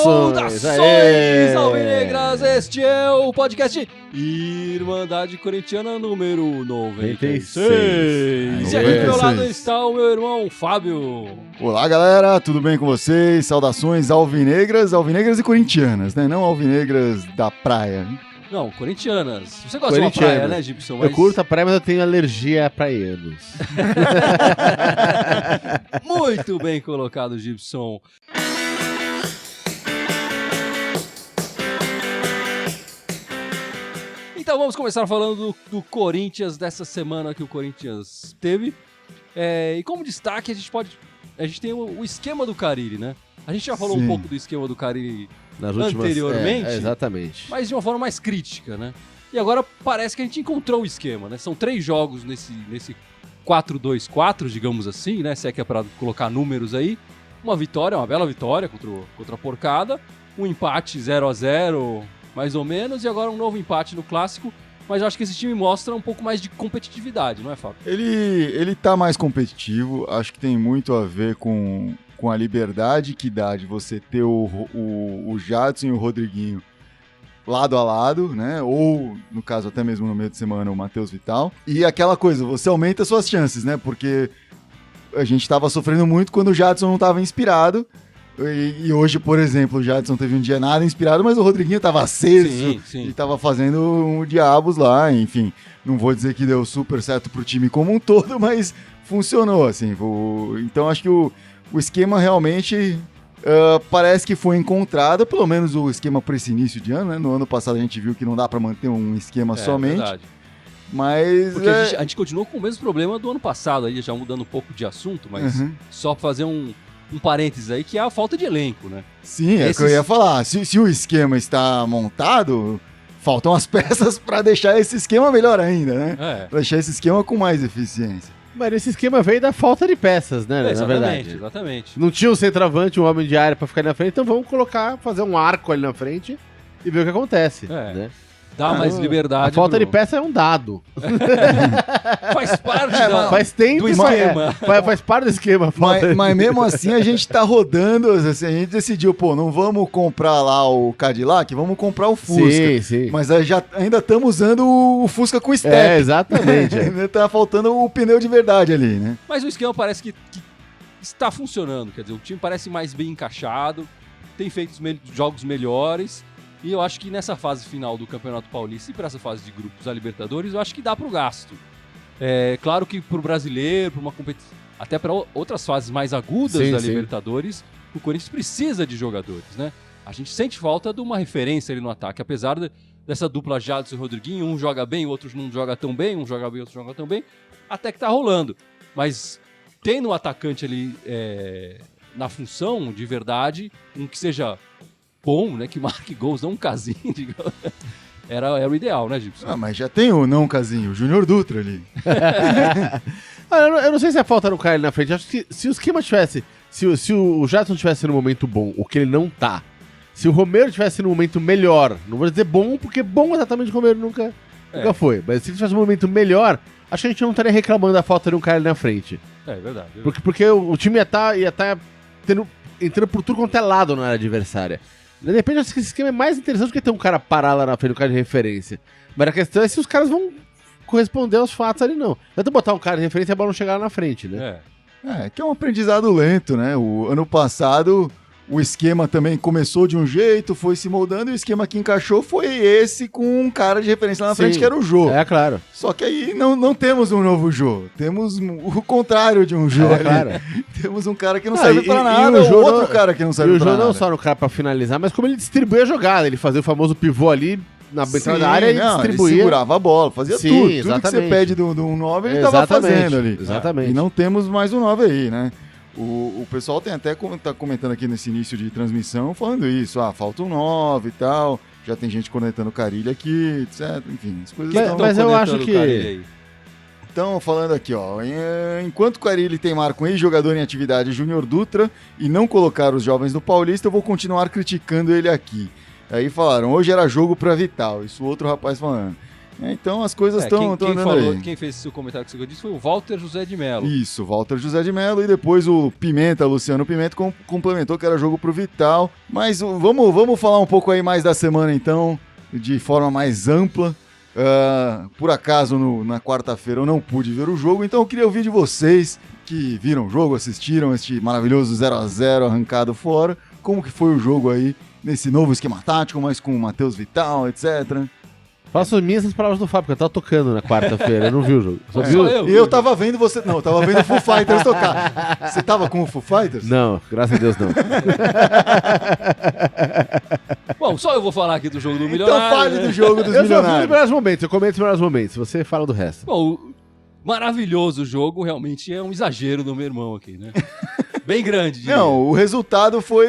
Saudações! Alvinegras! Este é o podcast Irmandade Corintiana número 96. E aqui do meu lado está o meu irmão Fábio. Olá, galera, tudo bem com vocês? Saudações alvinegras e corintianas, né? Não alvinegras da praia. Não, corintianas. Você gosta de uma praia, né, Gibson? Mas... Eu curto a praia, mas eu tenho alergia a praianos. Muito bem colocado, Gibson. Então vamos começar falando do Corinthians, dessa semana que o Corinthians teve. E como destaque, a gente tem o esquema do Carille, né? A gente já falou um pouco do esquema do Carille anteriormente, exatamente. Mas de uma forma mais crítica, né? E agora parece que a gente encontrou o esquema, né? São 3 jogos nesse 4-2-4, digamos assim, né? Se é que é pra colocar números aí. Uma vitória, uma bela vitória contra a Porcada. Um empate 0-0, mais ou menos. E agora um novo empate no Clássico. Mas eu acho que esse time mostra um pouco mais de competitividade, não é, Fábio? Ele tá mais competitivo. Acho que tem muito a ver com a liberdade que dá de você ter o Jadson e o Rodriguinho lado a lado, né? Ou, no caso, até mesmo no meio de semana, o Matheus Vital. E aquela coisa, você aumenta suas chances, né? Porque a gente tava sofrendo muito quando o Jadson não tava inspirado. E hoje, por exemplo, o Jadson teve um dia nada inspirado, mas o Rodriguinho tava aceso e tava fazendo um diabos lá, enfim. Não vou dizer que deu super certo pro time como um todo, mas funcionou, assim. Então, acho que o esquema realmente parece que foi encontrado, pelo menos o esquema para esse início de ano, né? No ano passado a gente viu que não dá para manter um esquema somente. Verdade. Mas... Porque a gente continuou com o mesmo problema do ano passado, aí já mudando um pouco de assunto, mas só para fazer um parênteses aí, que é a falta de elenco, né? Sim, é o que eu ia falar. Se o esquema está montado, faltam as peças para deixar esse esquema melhor ainda, né? Pra deixar esse esquema com mais eficiência. Mas esse esquema veio da falta de peças, né? Na verdade. Exatamente. Não tinha um centroavante, um homem de área pra ficar ali na frente, então vamos fazer um arco ali na frente e ver o que acontece. Né? Dá mais liberdade. A falta de peça é um dado. Faz parte faz tempo do esquema. Faz parte do esquema. Mas mesmo assim a gente tá rodando, assim, a gente decidiu, não vamos comprar lá o Cadillac, vamos comprar o Fusca. Sim. Mas ainda estamos usando o Fusca com step. Exatamente. Ainda tá faltando o pneu de verdade ali, né? Mas o esquema parece que está funcionando, quer dizer, o time parece mais bem encaixado, tem feito jogos melhores. E eu acho que nessa fase final do Campeonato Paulista e para essa fase de grupos da Libertadores, eu acho que dá para o gasto. Claro que para o brasileiro, para uma competição, até para outras fases mais agudas da Libertadores, o Corinthians precisa de jogadores, né? A gente sente falta de uma referência ali no ataque, apesar dessa dupla Jadson e Rodriguinho, um joga bem, o outro não joga tão bem, um joga bem, outro joga tão bem, até que tá rolando. Mas tendo um atacante ali na função de verdade, um que seja bom, né, que marque gols, não um casinho, digamos. Era o ideal, né, Gibson? Mas já tem o não casinho, o Júnior Dutra ali. Eu não sei se a falta no cara ali na frente. Acho que se o esquema tivesse, se o Jadson tivesse no momento bom, o que ele não tá, se o Romero tivesse no momento melhor, não vou dizer bom, porque bom exatamente o Romero nunca foi, mas se ele tivesse no momento melhor, acho que a gente não estaria reclamando da falta de um cara ali na frente. É verdade. Porque o time ia tá entrando por tudo quanto é lado na área adversária. De repente, eu acho que esse esquema é mais interessante do que ter um cara parar lá na frente, um cara de referência. Mas a questão é se os caras vão corresponder aos fatos ali, não. Não é tu botar um cara de referência e a bola não chegar lá na frente, né? Que é um aprendizado lento, né? O ano passado, o esquema também começou de um jeito, foi se moldando, e o esquema que encaixou foi esse com um cara de referência lá na frente, que era o Jô. Claro. Só que aí não temos um novo Jô, temos o contrário de um Jô ali. Claro. Temos um cara que não serve pra nada, ou outro cara que não serve pra nada. E o Jô não só no cara pra finalizar, mas como ele distribuía a jogada, ele fazia o famoso pivô ali na entrada da área e distribuía. Ele segurava a bola, fazia tudo. Exatamente. Tudo que você pede de um 9, ele tava fazendo ali. Exatamente. E não temos mais um 9 aí, né? O pessoal tem até tá comentando aqui nesse início de transmissão, falando isso, falta um 9 e tal, já tem gente conectando o Carille aqui, etc. Enfim, as coisas estão... Mas eu acho que... Então, falando aqui, enquanto o Carille teimar com ex-jogador em atividade Júnior Dutra e não colocar os jovens do Paulista, eu vou continuar criticando ele aqui. Aí falaram, hoje era jogo pra Vital, isso o outro rapaz falando. Então as coisas estão andando aí. Quem fez esse comentário que você disse foi o Walter José de Mello. Isso, Walter José de Mello, e depois o Pimenta, Luciano Pimenta, complementou que era jogo pro Vital. Mas vamos falar um pouco aí mais da semana então, de forma mais ampla. Por acaso na quarta-feira eu não pude ver o jogo, então eu queria ouvir de vocês que viram o jogo, assistiram este maravilhoso 0x0 arrancado fora, como que foi o jogo aí nesse novo esquema tático, mas com o Matheus Vital, etc. Faço as minhas palavras do Fábio, porque eu tava tocando na quarta-feira, eu não vi o jogo. Só viu? Eu tava vendo você... Não, eu tava vendo o Foo Fighters tocar. Você tava com o Foo Fighters? Não, graças a Deus não. Bom, só eu vou falar aqui do jogo do Milionário. Então fale do jogo dos Eu só vi os Milionários. melhores momentos, eu comento os melhores momentos, você fala do resto. Bom, maravilhoso o jogo, realmente é um exagero do meu irmão aqui, né? Bem grande. diria. Não, o resultado foi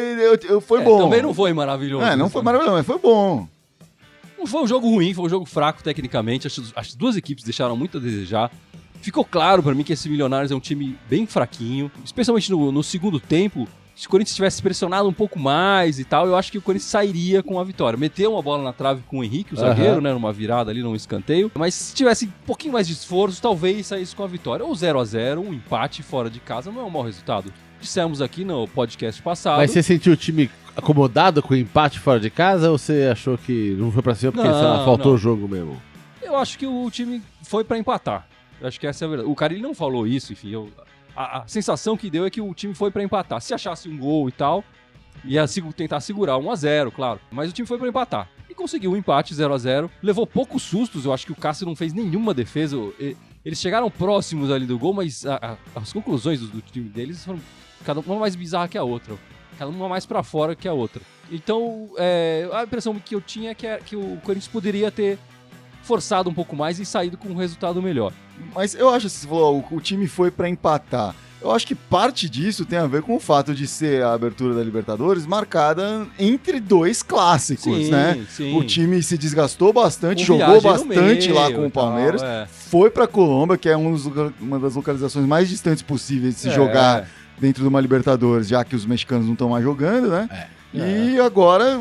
bom. Também não foi maravilhoso. Não foi maravilhoso, mas foi bom. Não foi um jogo ruim, foi um jogo fraco tecnicamente. As duas equipes deixaram muito a desejar. Ficou claro pra mim que esse Milionários é um time bem fraquinho, especialmente no segundo tempo. Se o Corinthians tivesse pressionado um pouco mais e tal, eu acho que o Corinthians sairia com a vitória. Meteu uma bola na trave com o Henrique, o zagueiro, né, numa virada ali, num escanteio. Mas se tivesse um pouquinho mais de esforço, talvez saísse com a vitória. Ou 0x0, um empate fora de casa, não é um mau resultado. Dissemos aqui no podcast passado. Mas você sentiu o time acomodado com o empate fora de casa ou você achou que não foi pra cima porque sei lá, faltou o jogo mesmo? Eu acho que o time foi pra empatar. Eu acho que essa é a verdade. O cara ele não falou isso, enfim. A sensação que deu é que o time foi pra empatar. Se achasse um gol e tal, ia tentar segurar 1x0, claro. Mas o time foi pra empatar. E conseguiu um empate 0x0. Levou poucos sustos. Eu acho que o Cássio não fez nenhuma defesa. Eles chegaram próximos ali do gol, mas as conclusões do time deles foram cada uma mais bizarra que a outra. Cada uma mais pra fora que a outra. Então, a impressão que eu tinha é que o Corinthians poderia ter forçado um pouco mais e saído com um resultado melhor. Mas eu acho que você falou, o time foi pra empatar. Eu acho que parte disso tem a ver com o fato de ser a abertura da Libertadores marcada entre dois clássicos, né? Sim. O time se desgastou bastante, Com jogou viagem no bastante meio lá com e o Palmeiras, tal, foi pra Colômbia, que é uma das localizações mais distantes possíveis de se jogar dentro de uma Libertadores, já que os mexicanos não estão mais jogando, né? E agora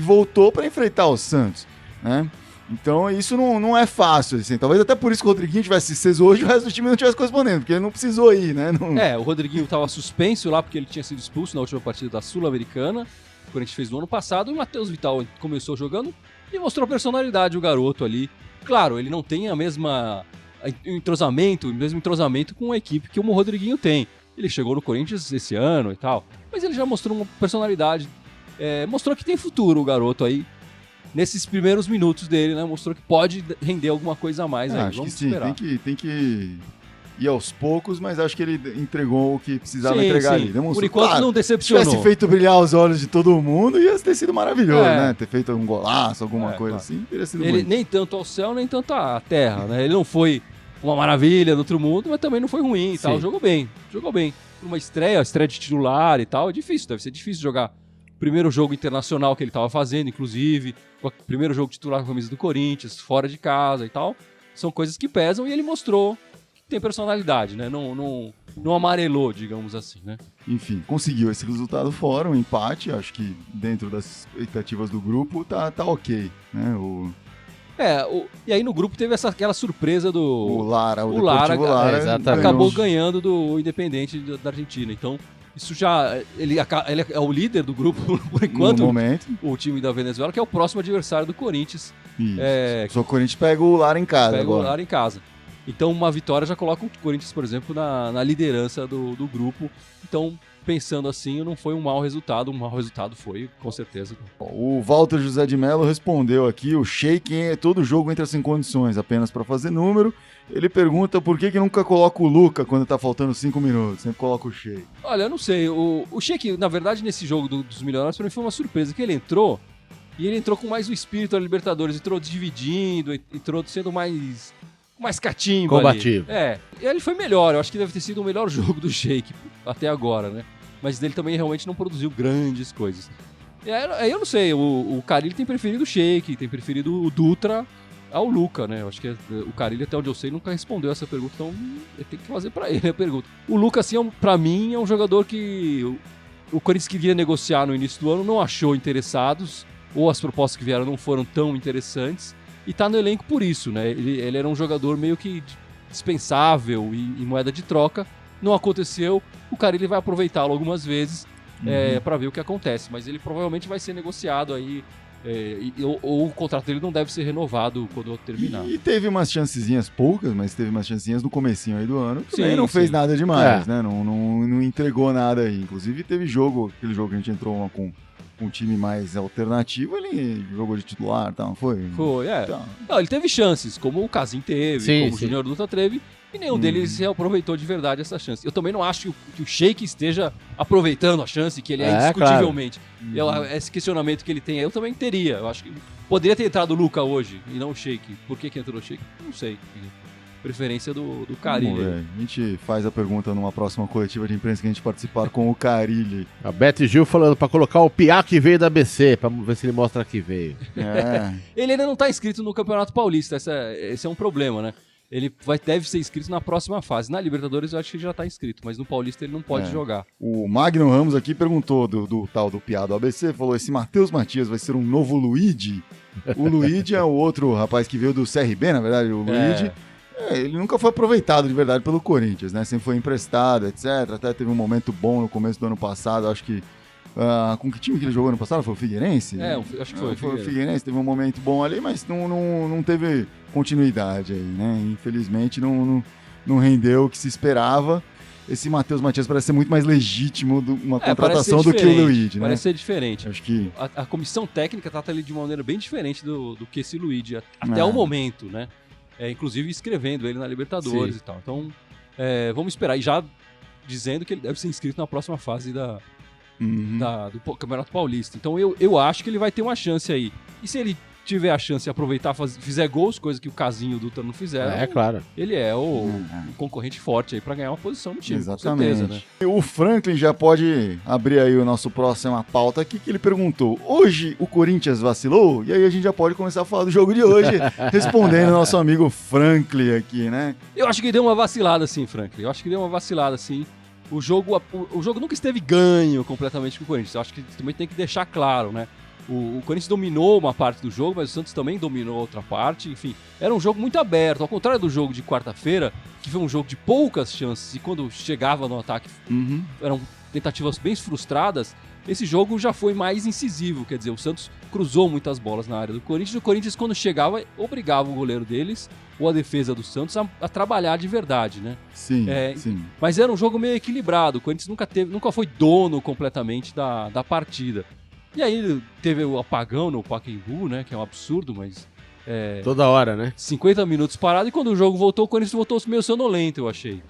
voltou pra enfrentar o Santos, né? Então isso não é fácil, assim. Talvez até por isso que o Rodriguinho tivesse aceso hoje e o resto do time não tivesse correspondendo, porque ele não precisou ir, né? O Rodriguinho estava suspenso lá porque ele tinha sido expulso na última partida da Sul-Americana, que a gente fez no ano passado, e o Matheus Vital começou jogando e mostrou personalidade o garoto ali. Claro, ele não tem o mesmo entrosamento com a equipe que o Rodriguinho tem. Ele chegou no Corinthians esse ano e tal, mas ele já mostrou uma personalidade, mostrou que tem futuro o garoto aí. Nesses primeiros minutos dele, né? Mostrou que pode render alguma coisa a mais aí. Acho Vamos que sim, esperar. tem que ir aos poucos, mas acho que ele entregou o que precisava entregar ali. Demonstrou. Por enquanto não Se decepcionou. tivesse feito brilhar os olhos de todo mundo, ia ter sido maravilhoso, É. né? Ter feito um golaço, alguma coisa claro. assim, teria sido Ele bonito. nem tanto ao céu, nem tanto à terra, né? Ele não foi uma maravilha do outro mundo, mas também não foi ruim e tal. Sim. Jogou bem. Por uma estreia de titular e tal, é difícil, deve ser difícil jogar. Primeiro jogo internacional que ele estava fazendo, inclusive, primeiro jogo titular com a camisa do Corinthians, fora de casa e tal. São coisas que pesam e ele mostrou que tem personalidade, né? Não amarelou, digamos assim, né? Enfim, conseguiu esse resultado fora, um empate, acho que dentro das expectativas do grupo tá ok, né? E aí no grupo teve aquela surpresa do... O Lara, o Lara, exatamente. acabou ganhando do Independente da Argentina. Então, isso já... Ele é o líder do grupo, por enquanto, no momento. o time da Venezuela, que é o próximo adversário do Corinthians. Isso. Só o Corinthians pega o Lara em casa Pega agora. o Lara em casa. Então, uma vitória já coloca o Corinthians, por exemplo, na liderança do grupo. Então, pensando assim, não foi um mau resultado. Um mau resultado foi, com certeza. O Walter José de Mello respondeu aqui, o Sheik todo jogo entra sem condições, apenas para fazer número. Ele pergunta por que nunca coloca o Luca quando tá faltando 5 minutos, sempre coloca o Sheik. Olha, eu não sei, o Sheik, na verdade, nesse jogo dos Milionários, pra mim foi uma surpresa, que ele entrou, e ele entrou com mais o espírito da Libertadores, entrou dividindo, entrou sendo mais catimbo Combativo. ali. E ele foi melhor, eu acho que deve ter sido o melhor jogo do Sheik até agora, né? Mas dele também realmente não produziu grandes coisas. E aí eu não sei, o Carille tem preferido o Sheik, tem preferido o Dutra ao Luca, né? Eu acho que o Carille, até onde eu sei, nunca respondeu essa pergunta, então eu tenho que fazer pra ele a pergunta. O Luca, assim, pra mim, é um jogador que o Corinthians queria negociar no início do ano, não achou interessados, ou as propostas que vieram não foram tão interessantes, e tá no elenco por isso, né? Ele era um jogador meio que dispensável e moeda de troca. Não aconteceu, o Carille vai aproveitá-lo algumas vezes para ver o que acontece, mas ele provavelmente vai ser negociado aí, ou o contrato dele não deve ser renovado quando terminar. E teve umas chancezinhas poucas, mas teve umas chancezinhas no comecinho aí do ano. Também Sim, não fez sim. nada demais, né? Não entregou nada aí. Inclusive teve aquele jogo que a gente entrou com um time mais alternativo, ele jogou de titular, tá? Foi, Então, Não, ele teve chances, como o Casim teve, Sim, como o sim. Júnior Dutra teve, e nenhum deles se aproveitou de verdade essa chance. Eu também não acho que o Sheik esteja aproveitando a chance, que ele é indiscutivelmente. Esse questionamento que ele tem, eu também teria. Eu acho que poderia ter entrado o Luca hoje e não o Sheik. Por que entrou o Sheik? Não sei. Preferência do Carille. vamos ver. A gente faz a pergunta numa próxima coletiva de imprensa que a gente participar com o Carille. A Beth Gil falando pra colocar o Piá que veio da ABC, pra ver se ele mostra que veio. Ele ainda não tá inscrito no Campeonato Paulista, esse é um problema, né? Ele deve ser inscrito na próxima fase. Na Libertadores eu acho que ele já tá inscrito, mas no Paulista ele não pode jogar. O Magno Ramos aqui perguntou do tal do Piá do ABC, falou, esse Matheus Matias vai ser um novo Luigi? O Luigi é o outro rapaz que veio do CRB, na verdade, o Luigi. Ele nunca foi aproveitado de verdade pelo Corinthians, né? Sempre foi emprestado, etc. Até teve um momento bom no começo do ano passado, acho que... com que time que ele jogou ano passado? Foi o Figueirense? Acho que foi. Foi o Figueirense, teve um momento bom ali, mas não teve continuidade aí, né? Infelizmente não rendeu o que se esperava. Esse Matheus Matias parece ser muito mais legítimo uma contratação do que o Luigi, né? Parece ser diferente. Acho que... A comissão técnica trata ele de uma maneira bem diferente do que esse Luigi, até o momento, né? Inclusive escrevendo ele na Libertadores e tal. Então, vamos esperar. E já dizendo que ele deve ser inscrito na próxima fase do Campeonato Paulista. Então, eu acho que ele vai ter uma chance aí. E se ele tiver a chance de aproveitar, fizer gols, coisa que o Casinho e o Dutra não fizeram, Claro. ele é o concorrente forte aí pra ganhar uma posição no time. Exatamente. Com certeza, né? O Franklin já pode abrir aí o nosso próximo pauta aqui, que ele perguntou, hoje o Corinthians vacilou? E aí a gente já pode começar a falar do jogo de hoje, respondendo ao nosso amigo Franklin aqui, né? Eu acho que deu uma vacilada sim, Franklin. Eu acho que deu uma vacilada sim. O jogo nunca esteve ganho completamente com o Corinthians. Eu acho que também tem que deixar claro, né? O Corinthians dominou uma parte do jogo, mas o Santos também dominou outra parte. Enfim, era um jogo muito aberto. Ao contrário do jogo de quarta-feira, que foi um jogo de poucas chances e quando chegava no ataque eram tentativas bem frustradas, esse jogo já foi mais incisivo. Quer dizer, o Santos cruzou muitas bolas na área do Corinthians. E o Corinthians, quando chegava, obrigava o goleiro deles ou a defesa do Santos a trabalhar de verdade, né? Sim. Mas era um jogo meio equilibrado. O Corinthians nunca foi dono completamente da partida. E aí teve o apagão no Pacaembu, né? Que é um absurdo, mas... Toda hora, né? 50 minutos parado e quando o jogo voltou, o Corinthians voltou meio sonolento, eu achei.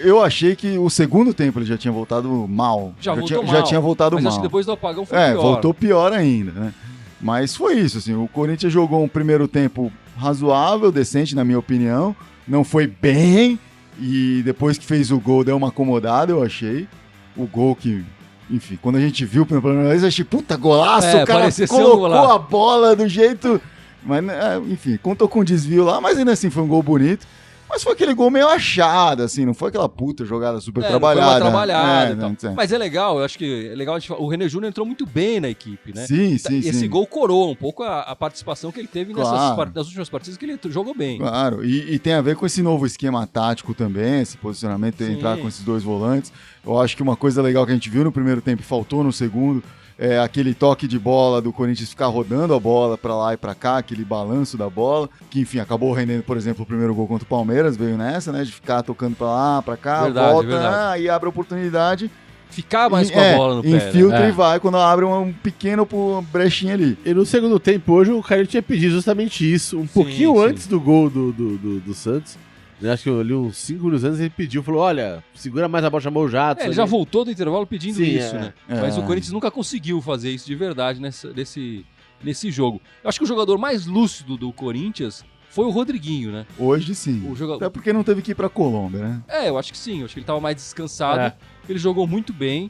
Eu achei que o segundo tempo ele já tinha voltado mal. Já tinha voltado mas mal. Acho que depois do apagão foi pior. Voltou pior ainda, né? Mas foi isso, assim, o Corinthians jogou um primeiro tempo razoável, decente, na minha opinião. Não foi bem e depois que fez o gol deu uma acomodada, eu achei. O gol que... Enfim, quando a gente viu pela primeira vez, eu achei, puta, golaço, o cara colocou a bola do jeito... Mas, enfim, contou com um desvio lá, mas ainda assim foi um gol bonito. Mas foi aquele gol meio achado, assim, não foi aquela puta jogada super trabalhada. Foi uma trabalhada não, e tal. Mas é legal, eu acho que é legal. O René Júnior entrou muito bem na equipe, né? Sim. Esse gol coroa um pouco a participação que ele teve nas últimas partidas, que ele jogou bem. Claro, e tem a ver com esse novo esquema tático também, esse posicionamento, entrar com esses dois volantes. Eu acho que uma coisa legal que a gente viu no primeiro tempo e faltou no segundo, é aquele toque de bola do Corinthians ficar rodando a bola pra lá e pra cá, aquele balanço da bola, que enfim, acabou rendendo, por exemplo, o primeiro gol contra o Palmeiras, veio nessa, né, de ficar tocando pra lá, pra cá, volta, aí abre a oportunidade. Ficar mais com a bola no pé. Infiltra e vai, quando abre um pequeno brechinha ali. E no segundo tempo hoje o Carille tinha pedido justamente isso, um pouquinho antes do gol do Santos. Acho que ali uns 5 minutos antes ele pediu, falou, olha, segura mais a bola, chamou o Jadson. Ele já voltou do intervalo pedindo isso, né? É. Mas o Corinthians nunca conseguiu fazer isso de verdade nesse jogo. Eu acho que o jogador mais lúcido do Corinthians foi o Rodriguinho, né? Hoje sim. Até porque não teve que ir pra Colômbia, né? Eu acho que sim. Eu acho que ele tava mais descansado. Ele jogou muito bem.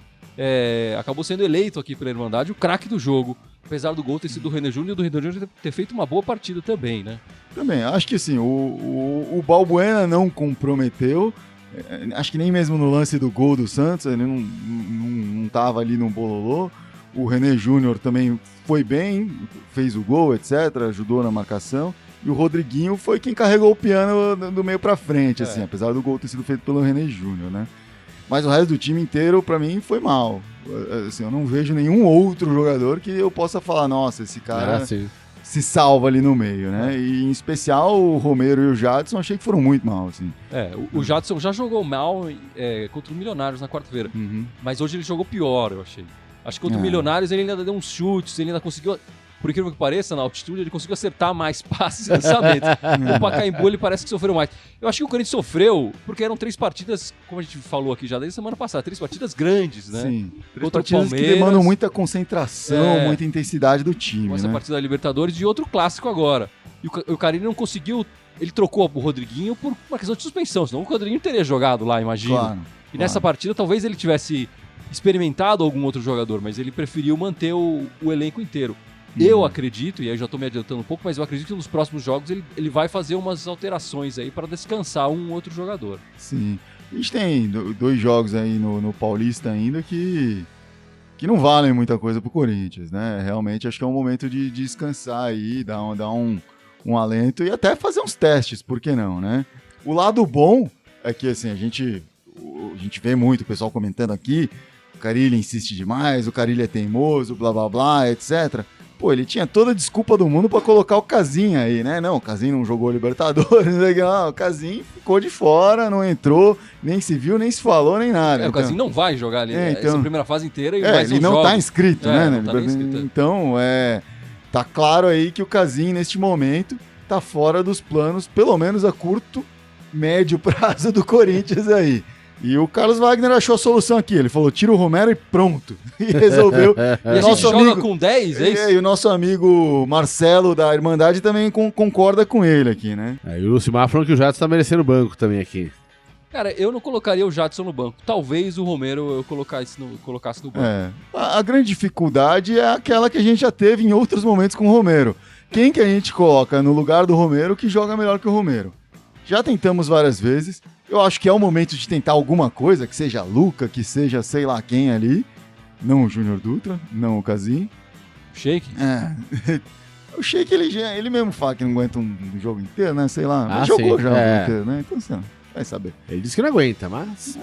Acabou sendo eleito aqui pela Irmandade o craque do jogo. Apesar do gol ter sido do René Júnior e do René Júnior ter feito uma boa partida também, né? Também, acho que assim, o Balbuena não comprometeu, acho que nem mesmo no lance do gol do Santos, ele não tava ali no bololô. O René Júnior também foi bem, fez o gol, etc., ajudou na marcação. E o Rodriguinho foi quem carregou o piano do meio pra frente, assim, apesar do gol ter sido feito pelo René Júnior, né? Mas o resto do time inteiro, pra mim, foi mal. Assim, eu não vejo nenhum outro jogador que eu possa falar, nossa, esse cara se salva ali no meio, né? E em especial o Romero e o Jadson, achei que foram muito mal, assim. O Jadson já jogou mal contra o Milionários na quarta-feira, mas hoje ele jogou pior, eu achei. Acho que contra o Milionários ele ainda deu uns chutes, ele ainda conseguiu... Por incrível que pareça, na altitude ele conseguiu acertar mais passes e lançamentos. O Pacaembu ele parece que sofreu mais. Eu acho que o Corinthians sofreu porque eram 3 partidas, como a gente falou aqui já desde semana passada, 3 partidas grandes, né? Sim, 3 contra partidas o Palmeiras, que demandam muita concentração, muita intensidade do time, com né? essa partida da Libertadores e outro clássico agora. E o Carille não conseguiu... Ele trocou o Rodriguinho por uma questão de suspensão, senão o Rodriguinho teria jogado lá, imagino. Claro, e nessa partida talvez ele tivesse experimentado algum outro jogador, mas ele preferiu manter o elenco inteiro. Eu acredito, e aí já tô me adiantando um pouco, mas eu acredito que nos próximos jogos ele vai fazer umas alterações aí para descansar um outro jogador. Sim. A gente tem 2 jogos aí no Paulista ainda que não valem muita coisa pro Corinthians, né? Realmente acho que é um momento de descansar aí, dar um alento e até fazer uns testes, por que não, né? O lado bom é que, assim, a gente vê muito o pessoal comentando aqui, o Carille insiste demais, o Carille é teimoso, blá blá blá, etc. Pô, ele tinha toda a desculpa do mundo pra colocar o Casim aí, né? Não, o Casim não jogou Libertadores, não, o Casim ficou de fora, não entrou, nem se viu, nem se falou, nem nada. O Casim não vai jogar ali essa primeira fase inteira e mais ele não jogos. Tá inscrito, né? Não tá inscrito. Então, tá claro aí que o Casim, neste momento, tá fora dos planos, pelo menos a curto, médio prazo do Corinthians aí. E o Carlos Wagner achou a solução aqui. Ele falou, tira o Romero e pronto. E resolveu. E a gente joga com 10, é isso? E o nosso amigo Marcelo da Irmandade também concorda com ele aqui, né? E o Lucimar falando que o Jadson tá merecendo banco também aqui. Cara, eu não colocaria o Jadson no banco. Talvez o Romero eu colocasse no banco. A grande dificuldade é aquela que a gente já teve em outros momentos com o Romero. Quem que a gente coloca no lugar do Romero que joga melhor que o Romero? Já tentamos várias vezes. Eu acho que é o momento de tentar alguma coisa, que seja Luca, que seja sei lá quem ali. Não o Júnior Dutra, não o Casim. O Sheik? O Sheik, ele mesmo fala que não aguenta um jogo inteiro, né? Sei lá. Mas jogou já o jogo inteiro, né? Então você vai saber. Ele disse que não aguenta, mas...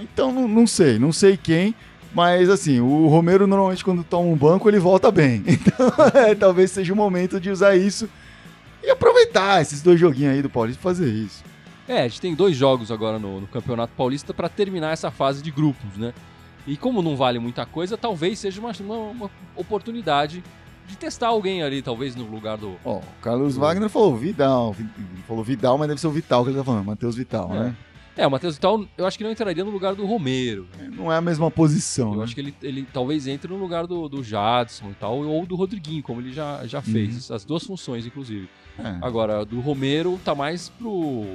Então não sei quem. Mas assim, o Romero normalmente quando toma um banco, ele volta bem. Então talvez seja o momento de usar isso e aproveitar esses 2 joguinhos aí do Paulista e fazer isso. A gente tem 2 jogos agora no Campeonato Paulista para terminar essa fase de grupos, né? E como não vale muita coisa, talvez seja uma oportunidade de testar alguém ali, talvez no lugar do... O Carlos Wagner falou Vidal. Falou Vidal, mas deve ser o Vital que ele tá falando, Matheus Vital, né? O Matheus Vital, eu acho que não entraria no lugar do Romero. Não é a mesma posição, Eu acho que ele talvez entre no lugar do Jadson e tal, ou do Rodriguinho, como ele já fez. As 2 funções, inclusive. Agora, do Romero tá mais pro...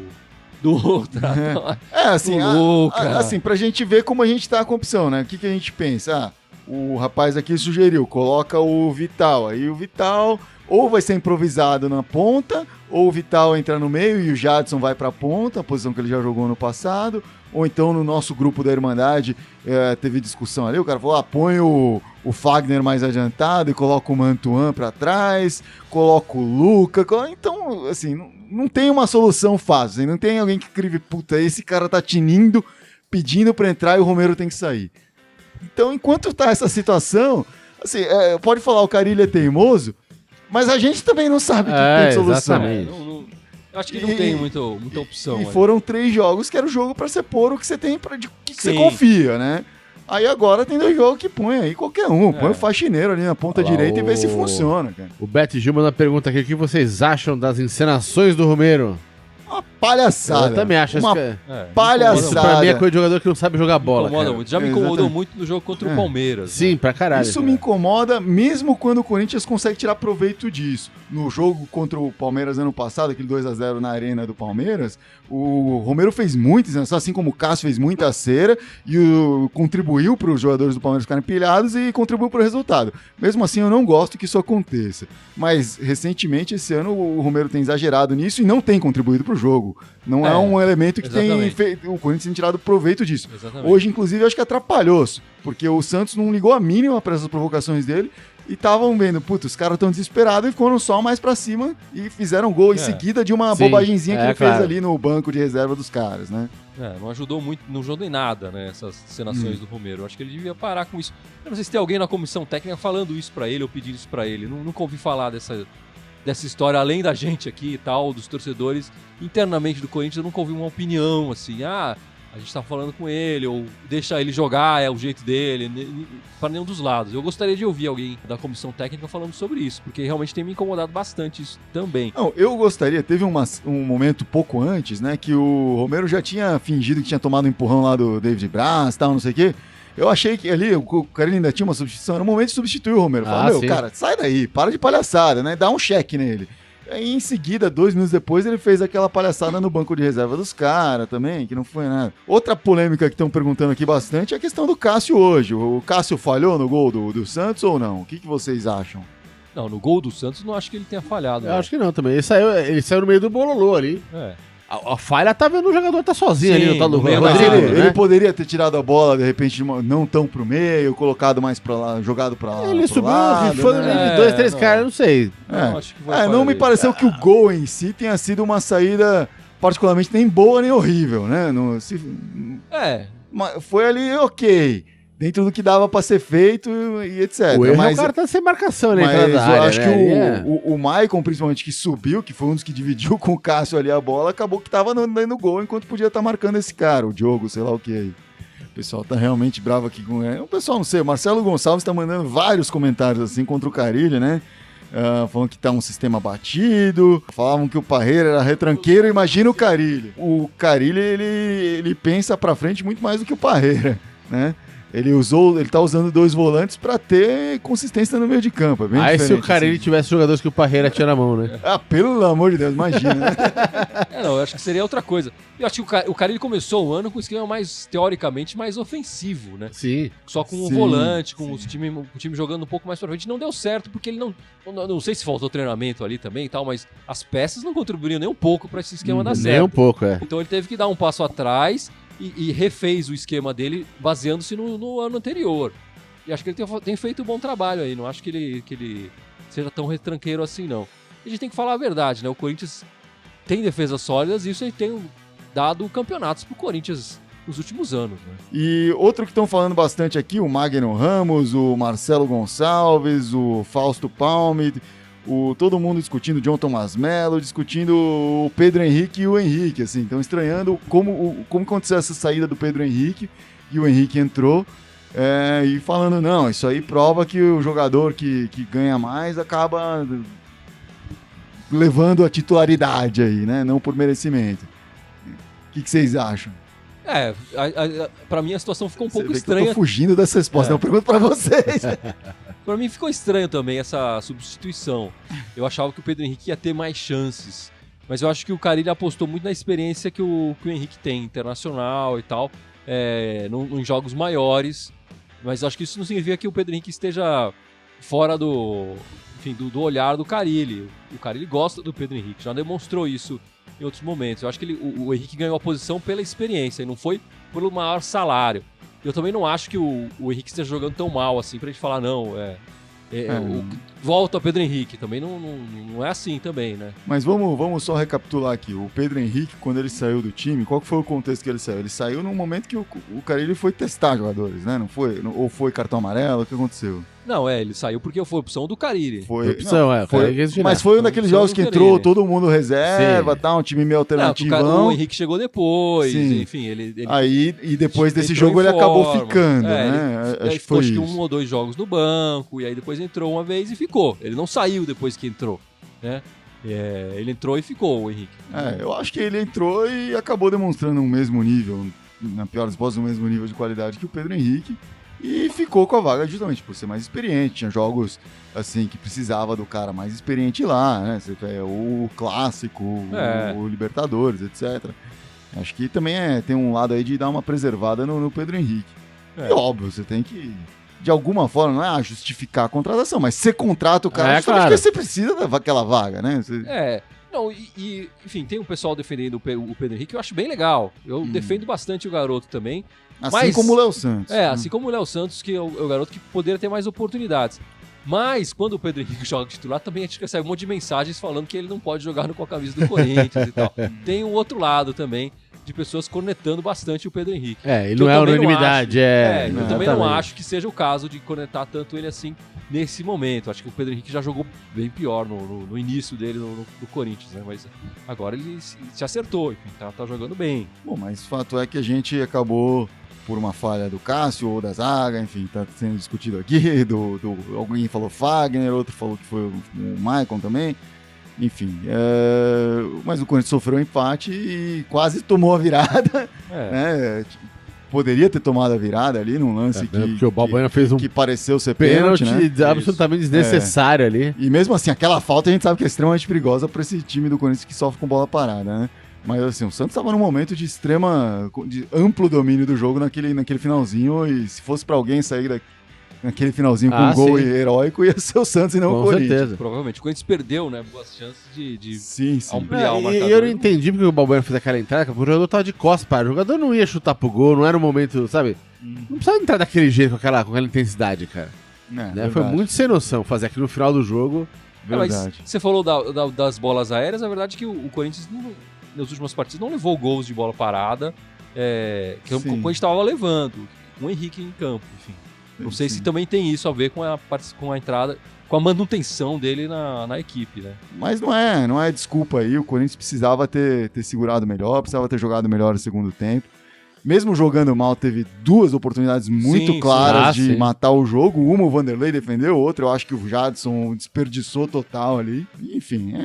Dutra. Assim, pra gente ver como a gente tá com a opção, né? O que a gente pensa? O rapaz aqui sugeriu, coloca o Vital. Aí o Vital ou vai ser improvisado na ponta, ou o Vital entra no meio e o Jadson vai pra ponta, a posição que ele já jogou no passado. Ou então no nosso grupo da Irmandade teve discussão ali, o cara falou, põe o Fagner mais adiantado e coloca o Mantuan pra trás, coloca o Luca. Então, assim, não tem uma solução fácil, assim, não tem alguém que escreve, puta, esse cara tá tinindo, pedindo pra entrar e o Romero tem que sair. Então, enquanto tá essa situação, assim, pode falar o Carille é teimoso, mas a gente também não sabe que tem solução. Eu acho que não tem muita opção. E foram 3 jogos que era o jogo pra você pôr o que você tem, de que você confia, né? Aí agora tem 2 jogos que põe aí qualquer um. Põe o faxineiro ali na ponta direita e vê se funciona, cara. O Beto Gil manda pergunta aqui, o que vocês acham das encenações do Romero? Uma palhaçada. Eu também acho. Uma palhaçada. Isso pra mim é coisa de jogador que não sabe jogar bola. Me incomoda muito. Já me incomodou muito no jogo contra o Palmeiras. Sim, pra caralho. Isso me incomoda mesmo quando o Corinthians consegue tirar proveito disso. No jogo contra o Palmeiras ano passado, aquele 2-0 na arena do Palmeiras, o Romero fez muitas, assim como o Cássio fez muita cera e contribuiu para os jogadores do Palmeiras ficarem pilhados e contribuiu para o resultado. Mesmo assim, eu não gosto que isso aconteça. Mas, recentemente, esse ano, o Romero tem exagerado nisso e não tem contribuído para o jogo. Não é um elemento que tem feito, o Corinthians tem tirado proveito disso. Exatamente. Hoje, inclusive, eu acho que atrapalhou, porque o Santos não ligou a mínima para essas provocações dele e estavam vendo, putz, os caras estão desesperados e foram só mais pra cima e fizeram gol em seguida de uma bobagenzinha que ele fez ali no banco de reserva dos caras, né? Não ajudou muito, não ajudou em nada, né, essas cenações do Romero. Eu acho que ele devia parar com isso. Eu não sei se tem alguém na comissão técnica falando isso pra ele ou pedindo isso pra ele. Nunca ouvi falar dessa história, além da gente aqui e tal, dos torcedores. Internamente do Corinthians, eu nunca ouvi uma opinião assim, a gente tá falando com ele, ou deixa ele jogar, é o jeito dele, para nenhum dos lados. Eu gostaria de ouvir alguém da comissão técnica falando sobre isso, porque realmente tem me incomodado bastante isso também. Não, eu gostaria, teve um momento pouco antes, né, que o Romero já tinha fingido que tinha tomado um empurrão lá do David Braz, tal, não sei o quê. Eu achei que ali o cara ainda tinha uma substituição, era o momento de substituir o Romero. Falei, cara, sai daí, para de palhaçada, né, dá um cheque nele. Aí, em seguida, 2 minutos depois, ele fez aquela palhaçada no banco de reserva dos caras também, que não foi nada. Outra polêmica que estão perguntando aqui bastante é a questão do Cássio hoje. O Cássio falhou no gol do Santos ou não? O que vocês acham? Não, no gol do Santos não acho que ele tenha falhado. Eu acho que não também. Ele saiu no meio do bololô ali. A falha tá vendo o jogador tá sozinho ali no tal do Rodrigo, né? Ele poderia ter tirado a bola, de repente, não tão pro meio, colocado mais pra lá, jogado pra lá. Ele subiu, rifando no meio de 2, 3 caras, não sei. Não me pareceu que o gol em si tenha sido uma saída particularmente nem boa nem horrível, né? Foi ali, ok. Dentro do que dava pra ser feito e etc. O erro é o cara tá sem marcação, né? Mas eu acho que o Maicon, principalmente, que subiu, que foi um dos que dividiu com o Cássio ali a bola, acabou que tava dando gol enquanto podia estar marcando esse cara, o Diogo, sei lá o que aí. O pessoal tá realmente bravo aqui com ele. O pessoal, não sei, o Marcelo Gonçalves tá mandando vários comentários assim contra o Carille, né? Falando que tá um sistema batido, falavam que o Parreira era retranqueiro, imagina o Carille. O Carille, ele pensa pra frente muito mais do que o Parreira, né? Ele tá usando 2 volantes pra ter consistência no meio de campo. É bem diferente, se o Carille tivesse jogadores que o Parreira tinha na mão, né? Pelo amor de Deus, imagina, né? Eu acho que seria outra coisa. Eu acho que o Carille começou o ano com um esquema mais, teoricamente, mais ofensivo, né? Sim. Só com o volante, com o time jogando um pouco mais pra frente. Não deu certo, porque ele não sei se faltou treinamento ali também e tal, mas as peças não contribuíram nem um pouco pra esse esquema dar certo. Nem um pouco, Então ele teve que dar um passo atrás e refez o esquema dele baseando-se no ano anterior. E acho que ele tem feito um bom trabalho aí. Não acho que ele seja tão retranqueiro assim, não. A gente tem que falar a verdade, né? O Corinthians tem defesas sólidas e isso aí tem dado campeonatos pro Corinthians nos últimos anos, né? E outro que estão falando bastante aqui, o Magno Ramos, o Marcelo Gonçalves, o Fausto Palme, todo mundo discutindo o John Thomas Mello, discutindo o Pedro Henrique e o Henrique, assim, estão estranhando como aconteceu essa saída do Pedro Henrique e o Henrique entrou, e falando, não, isso aí prova que o jogador que ganha mais acaba levando a titularidade aí, né, não por merecimento. O que vocês acham? Pra mim a situação ficou um pouco estranha. Eu tô fugindo dessa resposta, eu pergunto pra vocês. Pra mim ficou estranho também essa substituição. Eu achava que o Pedro Henrique ia ter mais chances. Mas eu acho que o Carille apostou muito na experiência que o Henrique tem, internacional e tal, em jogos maiores. Mas eu acho que isso não significa que o Pedro Henrique esteja fora do olhar do Carille. O Carille gosta do Pedro Henrique, já demonstrou isso em outros momentos. Eu acho que o Henrique ganhou a posição pela experiência e não foi pelo maior salário. Eu também não acho que o Henrique esteja jogando tão mal assim pra gente falar, não, volta a Pedro Henrique. Também não é assim também, né? Mas vamos só recapitular aqui. O Pedro Henrique, quando ele saiu do time, qual que foi o contexto que ele saiu? Ele saiu num momento que o Carille foi testar jogadores, né? Não foi? Ou foi cartão amarelo? O que aconteceu? Não, ele saiu porque foi opção do Carille. Foi opção, mas foi um daqueles jogos que entrou todo mundo reserva, um time meio alternativo. O Henrique chegou depois, enfim, ele aí, e depois desse jogo ele acabou ficando, né? Acho que foi isso. 1 ou 2 jogos no banco, e aí depois entrou uma vez e ficou. Ele não saiu depois que entrou, né? Ele entrou e ficou, o Henrique. Eu acho que ele entrou e acabou demonstrando o mesmo nível, na pior das hipóteses, o mesmo nível de qualidade que o Pedro Henrique. E ficou com a vaga justamente por ser mais experiente. Tinha jogos assim que precisava do cara mais experiente lá, né? O clássico, o Libertadores, etc. Acho que também tem um lado aí de dar uma preservada no Pedro Henrique. E óbvio, você tem que, de alguma forma, não é justificar a contratação, mas você contrata o cara porque você precisa daquela vaga, né? Não, enfim, tem um pessoal defendendo o Pedro Henrique, eu acho bem legal. Eu defendo bastante o garoto também. Assim como o Léo Santos. Assim como o Léo Santos, que é o garoto que poderia ter mais oportunidades. Mas, quando o Pedro Henrique joga titular, também a gente recebe um monte de mensagens falando que ele não pode jogar com a camisa do Corinthians e tal. Tem um outro lado também, de pessoas cornetando bastante o Pedro Henrique. Ele não é unanimidade, eu também não acho que seja o caso de cornetar tanto ele assim nesse momento. Acho que o Pedro Henrique já jogou bem pior no início dele no Corinthians, né? Mas agora ele se acertou, enfim, tá jogando bem. Bom, mas o fato é que a gente acabou, por uma falha do Cássio ou da zaga, enfim, tá sendo discutido aqui, alguém falou Fagner, outro falou que foi o Maicon também, enfim, mas o Corinthians sofreu um empate e quase tomou a virada, né? Poderia ter tomado a virada ali num lance que o Balbuena fez um que pareceu ser pênalti, né? Absolutamente desnecessário ali. E mesmo assim, aquela falta a gente sabe que é extremamente perigosa para esse time do Corinthians que sofre com bola parada, né? Mas assim, o Santos estava num momento de de amplo domínio do jogo naquele finalzinho, e se fosse para alguém sair naquele finalzinho com um gol heróico, ia ser o Santos e não o Corinthians. Certeza. Provavelmente. O Corinthians perdeu, né? Boas chances de sim. ampliar o marcador. E eu não entendi porque o Balbuena fez aquela entrada, porque o jogador tava de costas, para. O jogador não ia chutar pro gol, não era o momento, sabe? Não precisava entrar daquele jeito, com aquela intensidade, cara. Né? Foi muito sem noção fazer aquilo no final do jogo. Verdade. Mas você falou das bolas aéreas, a verdade é que o Corinthians, nas últimas partidas, não levou gols de bola parada, que o Corinthians estava levando, com o Henrique em campo, enfim. Não sei se também tem isso a ver com a entrada, com a manutenção dele na equipe, né? Mas não é desculpa aí, o Corinthians precisava ter segurado melhor, precisava ter jogado melhor no segundo tempo. Mesmo jogando mal, teve duas oportunidades muito claras de matar o jogo. Uma o Vanderlei defendeu, outra eu acho que o Jadson desperdiçou total ali. Enfim,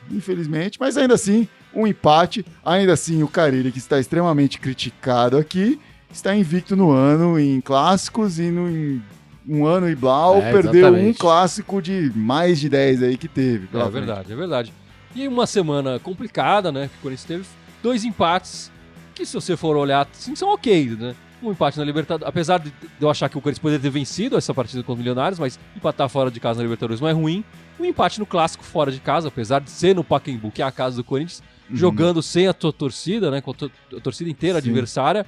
infelizmente, mas ainda assim, um empate. Ainda assim, o Carille, que está extremamente criticado aqui, está invicto no ano em clássicos e em um ano e blau, perdeu exatamente. Um clássico de mais de 10 aí que teve. É verdade. E uma semana complicada, né? Que o Corinthians teve 2 empates, que se você for olhar, assim, são ok, né? Um empate na Libertadores, apesar de eu achar que o Corinthians poderia ter vencido essa partida contra o Milionários, mas empatar fora de casa na Libertadores não é ruim. Um empate no clássico fora de casa, apesar de ser no Pacaembu, que é a casa do Corinthians, jogando sem a torcida, né? Com a torcida inteira adversária.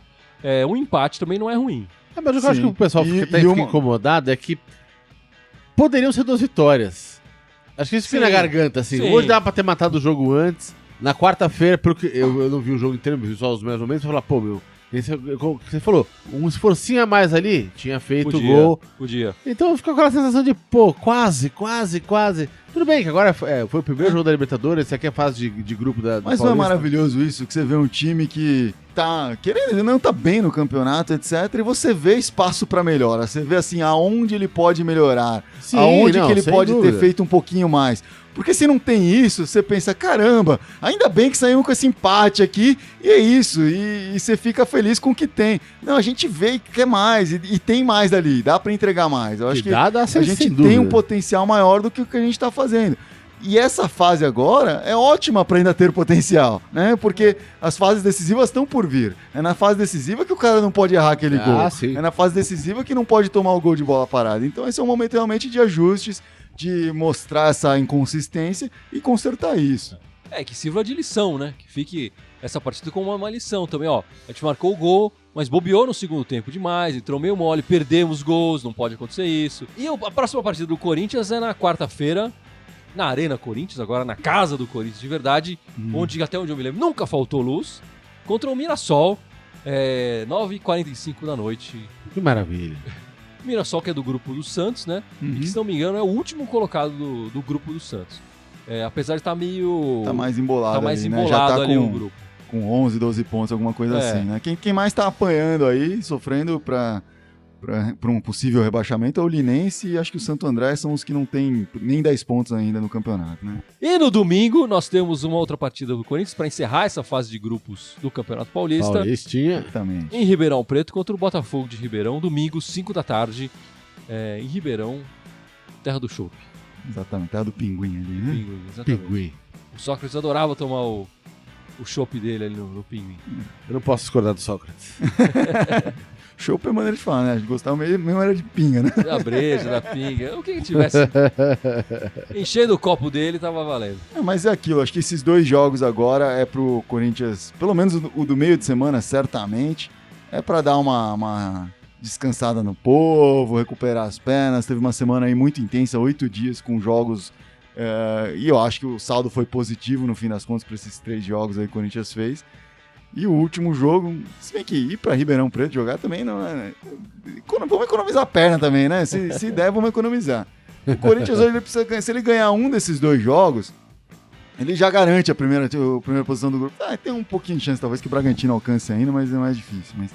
Um empate também não é ruim. Mas eu acho que o pessoal fica incomodado é que poderiam ser 2 vitórias. Acho que isso fica na garganta, assim. Hoje dá pra ter matado o jogo antes. Na quarta-feira, porque eu não vi o jogo inteiro, vi só os meus momentos, eu falei, pô, meu, você falou, um esforcinho a mais ali, tinha feito o gol. Podia. Então ficou aquela sensação de, pô, quase. Tudo bem que agora foi o primeiro jogo da Libertadores, esse aqui é a fase de grupo da Mas não é maravilhoso isso, que você vê um time que tá, querendo, não tá bem no campeonato, etc, e você vê espaço pra melhora, você vê assim, aonde ele pode melhorar, aonde que ele pode ter feito um pouquinho mais. Porque se não tem isso, você pensa, caramba, ainda bem que saímos com esse empate aqui, e é isso, e você fica feliz com o que tem. Não, a gente vê que quer mais, e tem mais ali, dá pra entregar mais. Eu acho que a gente tem um potencial maior do que o que a gente tá fazendo. E essa fase agora é ótima para ainda ter potencial, né? Porque as fases decisivas estão por vir. É na fase decisiva que o cara não pode errar aquele gol. Sim. É na fase decisiva que não pode tomar o gol de bola parada. Então esse é um momento realmente de ajustes, de mostrar essa inconsistência e consertar isso. Que sirva de lição, né? Que fique essa partida como uma lição também, ó. A gente marcou o gol, mas bobeou no segundo tempo demais, entrou meio mole, perdemos gols, não pode acontecer isso. E a próxima partida do Corinthians é na quarta-feira, na Arena Corinthians, agora na casa do Corinthians de verdade, onde, até onde eu me lembro, nunca faltou luz, contra o Mirassol, 9h45 da noite. Que maravilha. Mirassol, que é do grupo do Santos, né? E que, se não me engano, é o último colocado do grupo do Santos. Apesar de estar meio... Tá mais embolado, né? Já tá ali o grupo. Com 11, 12 pontos, alguma coisa assim, né? Quem mais tá apanhando aí, sofrendo para um possível rebaixamento é o Linense, e acho que o Santo André são os que não tem nem 10 pontos ainda no campeonato, né? E no domingo nós temos uma outra partida do Corinthians para encerrar essa fase de grupos do Campeonato Paulista. Exatamente. Em Ribeirão Preto contra o Botafogo de Ribeirão, domingo, 5 da tarde, em Ribeirão, terra do chopp. Exatamente, terra do pinguim ali, né? Pinguim, exatamente. Pinguim. O Sócrates adorava tomar o chopp dele ali no pinguim. Eu não posso discordar do Sócrates. Chopp é maneira de falar, né? A gente gostava mesmo era de pinga, né? Da breja, da pinga, o que tivesse enchendo o copo dele, tava valendo. Mas é aquilo, acho que esses 2 jogos agora é pro Corinthians, pelo menos o do meio de semana, certamente, é pra dar uma descansada no povo, recuperar as pernas. Teve uma semana aí muito intensa, 8 dias com jogos, e eu acho que o saldo foi positivo no fim das contas para esses 3 jogos aí que o Corinthians fez. E o último jogo, se bem que ir para Ribeirão Preto jogar também não é, né? Vamos economizar a perna também, né? Se der, vamos economizar. O Corinthians hoje ele precisa, se ele ganhar um desses 2 jogos, ele já garante a primeira posição do grupo. Tem um pouquinho de chance, talvez, que o Bragantino alcance ainda, mas é mais difícil. Mas,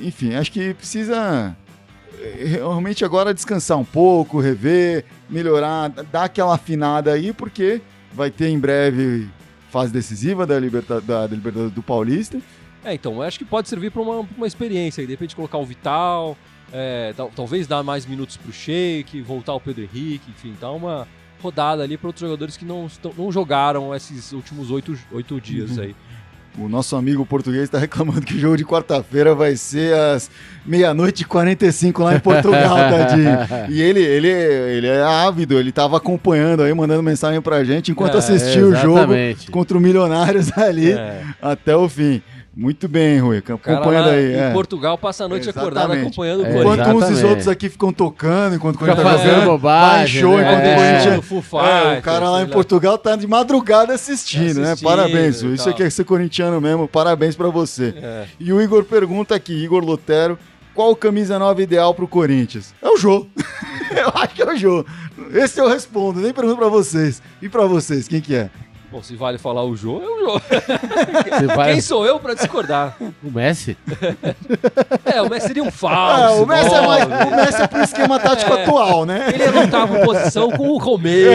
enfim, acho que precisa realmente agora descansar um pouco, rever, melhorar, dar aquela afinada aí, porque vai ter em breve fase decisiva da Libertadores do Paulista. Então, eu acho que pode servir para uma experiência aí, de repente colocar o Vital, talvez dar mais minutos pro Sheik, voltar o Pedro Henrique, enfim, dar uma rodada ali para outros jogadores que não jogaram esses últimos 8 dias aí. O nosso amigo português está reclamando que o jogo de quarta-feira vai ser às 00:45 lá em Portugal, tadinho. E ele é ávido, ele estava acompanhando aí, mandando mensagem pra gente enquanto assistia o jogo contra o Milionários ali até o fim. Muito bem, Rui, acompanhando aí. Em Portugal passa a noite acordado acompanhando o Corinthians. Enquanto uns e outros aqui ficam tocando, enquanto o Corinthians tá fazendo bobagem, show, enquanto o Corinthians... Fighter, o cara lá em Portugal tá de madrugada assistindo, né? Parabéns, isso aqui é ser corintiano mesmo, parabéns pra você. E o Igor pergunta aqui, Igor Lotero, qual camisa 9 ideal pro Corinthians? É o Jô. Eu acho que é o Jô. Esse eu respondo, nem pergunto pra vocês. E pra vocês, quem que é? Bom, se vale falar o Jô, é o Jô. Quem sou eu pra discordar? O Messi? O Messi seria um falso. O Messi é pro esquema tático atual, né? Ele ia lutar por posição com o Romero.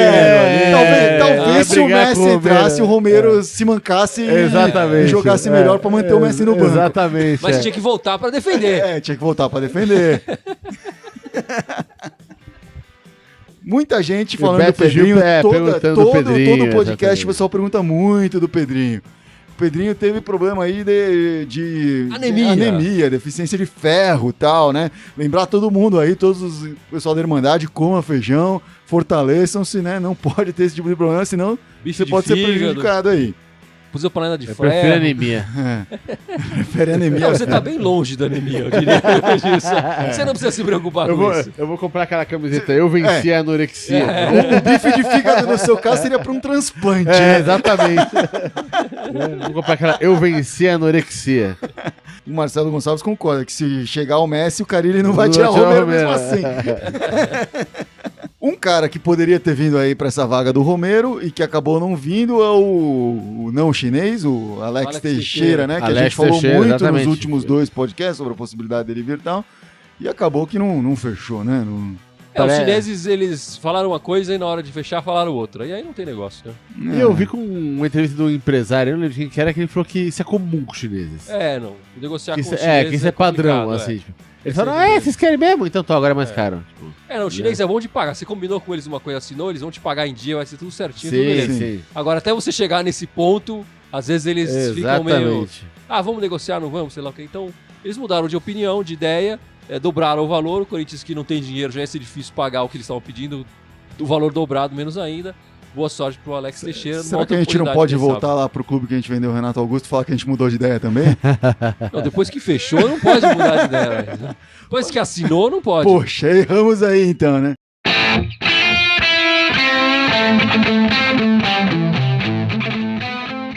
Talvez se o Messi entrasse, o Romero se mancasse e jogasse melhor pra manter o Messi no banco. Exatamente. Mas tinha que voltar pra defender. Tinha que voltar pra defender. Muita gente falando do Pedrinho, todo o podcast exatamente. O pessoal pergunta muito do Pedrinho. O Pedrinho teve problema aí de anemia, deficiência de ferro e tal, né? Lembrar todo mundo aí, o pessoal da Irmandade, coma feijão, fortaleçam-se, né? Não pode ter esse tipo de problema, senão você pode ser prejudicado aí. Pus a panela de ferro. Prefiro anemia. Prefere anemia. Você tá bem longe da anemia, eu diria. Você não precisa se preocupar com isso. Eu vou comprar aquela camiseta. Eu venci a anorexia. O bife de fígado, no seu caso, seria pra um transplante. Exatamente. Vou comprar aquela Eu venci a anorexia. O Marcelo Gonçalves concorda que se chegar o Messi, o Carilli não vai tirar o Romero mesmo assim. Um cara que poderia ter vindo aí pra essa vaga do Romero e que acabou não vindo é o não chinês, o Alex Teixeira, né? Que a gente falou muito exatamente. Nos últimos 2 podcasts sobre a possibilidade dele vir e tal. E acabou que não fechou, né? Os chineses, eles falaram uma coisa e na hora de fechar falaram outra. E aí não tem negócio, né? E eu vi com uma entrevista do empresário, eu não lembro quem que era, que ele falou que isso é comum com os chineses. Não. Negociar que com os chineses que isso é padrão, assim. Tipo. Eles falaram, vocês querem mesmo? Então agora é mais caro. Tipo, o chinês é bom de pagar. Você combinou com eles uma coisa, assinou, eles vão te pagar em dia, vai ser tudo certinho. Sim. Agora, até você chegar nesse ponto, às vezes eles ficam meio... vamos negociar, não vamos, sei lá o que. Então, eles mudaram de opinião, de ideia, dobraram o valor. O Corinthians, que não tem dinheiro, já ia ser difícil pagar o que eles estavam pedindo, o valor dobrado, menos ainda. Boa sorte pro Alex Teixeira. Será que a gente não pode voltar lá pro clube que a gente vendeu o Renato Augusto e falar que a gente mudou de ideia também? Não, depois que fechou, não pode mudar de ideia. Né? Depois que assinou, não pode. Poxa, erramos aí então, né?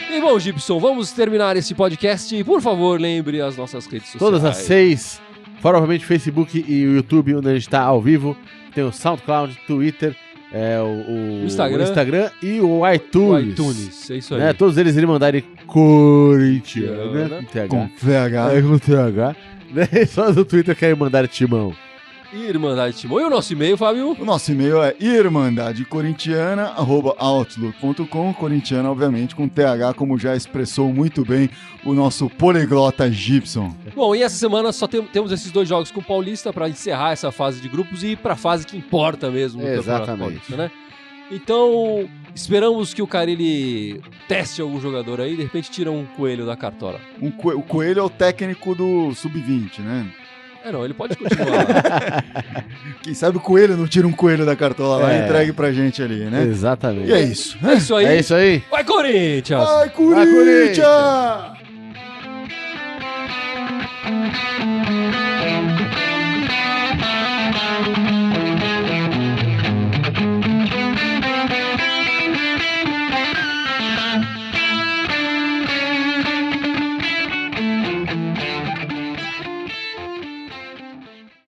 E bom, Gibson, vamos terminar esse podcast. Por favor, lembre as nossas redes sociais. Todas as 6, fora obviamente Facebook e o YouTube, onde a gente tá ao vivo. Tem o SoundCloud, Twitter... o Instagram e o iTunes. O iTunes, é isso aí. Né? Todos eles mandarem Corinthians, né? Com TH. Com TH. Né? Só no Twitter querem mandar Timão. Irmandade Timão. E o nosso e-mail, Fábio? O nosso e-mail é irmandadecorintiana@outlook.com. Corintiana, obviamente, com TH, como já expressou muito bem o nosso poliglota Gibson. Bom, e essa semana só temos esses 2 jogos com o Paulista para encerrar essa fase de grupos e ir para a fase que importa mesmo no Campeonato Paulista, né? Então, esperamos que o Carilli teste algum jogador aí, de repente tira um coelho da cartola. O Coelho é o técnico do Sub-20, né? Não, ele pode continuar. Quem sabe o Coelho não tira um coelho da cartola lá e entregue pra gente ali, né? Exatamente. E é isso. É isso aí. É isso aí. Vai, Corinthians! Vai, Corinthians!